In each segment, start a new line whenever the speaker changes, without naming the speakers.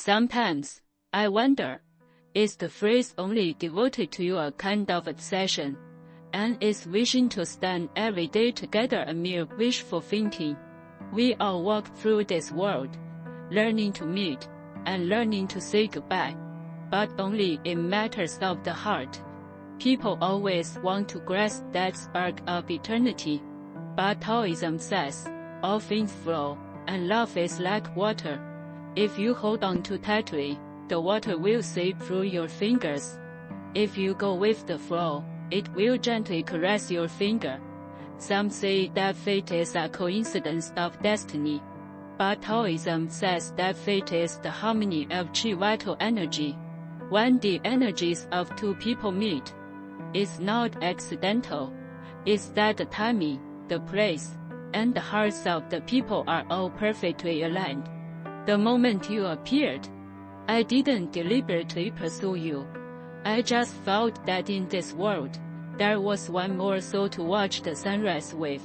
Sometimes, I wonder, is the phrase only devoted to a kind of obsession, and is wishing to stand every day together a mere wishful thinking? We all walk through this world, learning to meet, and learning to say goodbye, but only in matters of the heart. People always want to grasp that spark of eternity, but Taoism says, all things flow, and love is like water. If you hold on too tightly, the water will seep through your fingers. If you go with the flow, it will gently caress your finger. Some say that fate is a coincidence of destiny, but Taoism says that fate is the harmony of Qi vital energy. When the energies of two people meet, it's not accidental. It's that the timing, the place, and the hearts of the people are all perfectly aligned. The moment you appeared, I didn't deliberately pursue you. I just felt that in this world, there was one more soul to watch the sunrise with.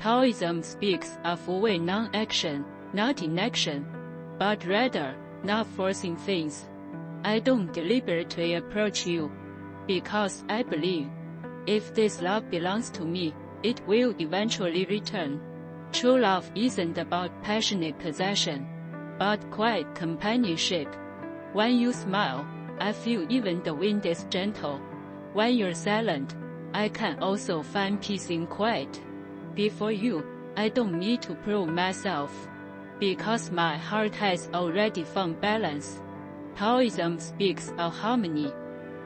Taoism speaks of Wu-wei non-action, not inaction, but rather, not forcing things. I don't deliberately approach you, because I believe, if this love belongs to me, it will eventually return. True love isn't about passionate possession, but quiet companionship. When you smile, I feel even the wind is gentle. When you're silent, I can also find peace in quiet. Before you, I don't need to prove myself, because my heart has already found balance. Taoism speaks of harmony.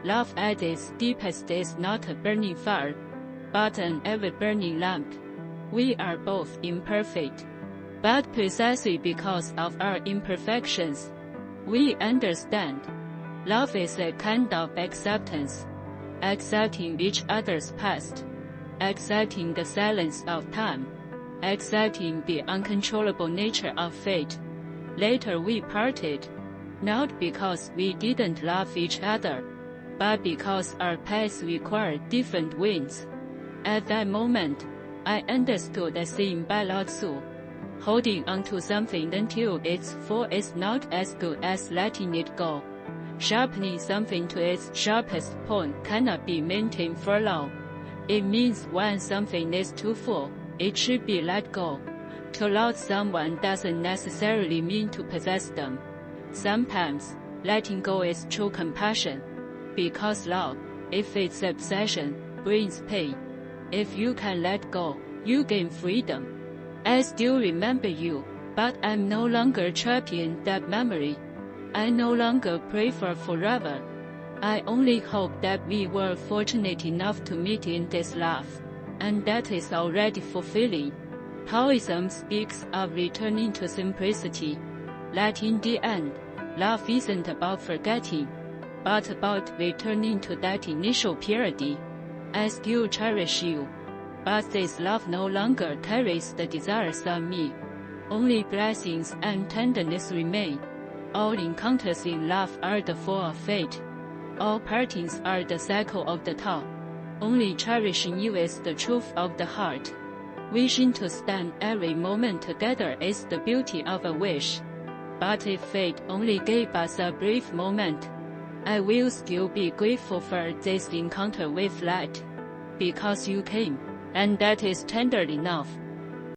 Love at its deepest is not a burning fire, but an ever-burning lamp. We are both imperfect, but precisely because of our imperfections, we understand. Love is a kind of acceptance, accepting each other's past, accepting the silence of time, accepting the uncontrollable nature of fate. Later we parted, not because we didn't love each other, but because our paths required different winds. At that moment, I understood the saying by Lao Tzu, holding onto something until it's full is not as good as letting it go. Sharpening something to its sharpest point cannot be maintained for long. It means when something is too full, it should be let go. To love someone doesn't necessarily mean to possess them. Sometimes, letting go is true compassion, because love, if it's obsession, brings pain. If you can let go, you gain freedom. I still remember you, but I'm no longer trapped in that memory. I no longer pray for forever. I only hope that we were fortunate enough to meet in this life, and that is already fulfilling. Taoism speaks of returning to simplicity, that in the end, love isn't about forgetting, but about returning to that initial purity. I still cherish you, but this love no longer carries the desires of me. Only blessings and tenderness remain. All encounters in love are the fall of fate. All partings are the cycle of the Tao. Only cherishing you is the truth of the heart. Wishing to stand every moment together is the beauty of a wish. But if fate only gave us a brief moment, I will still be grateful for this encounter with light, because you came, and that is tender enough.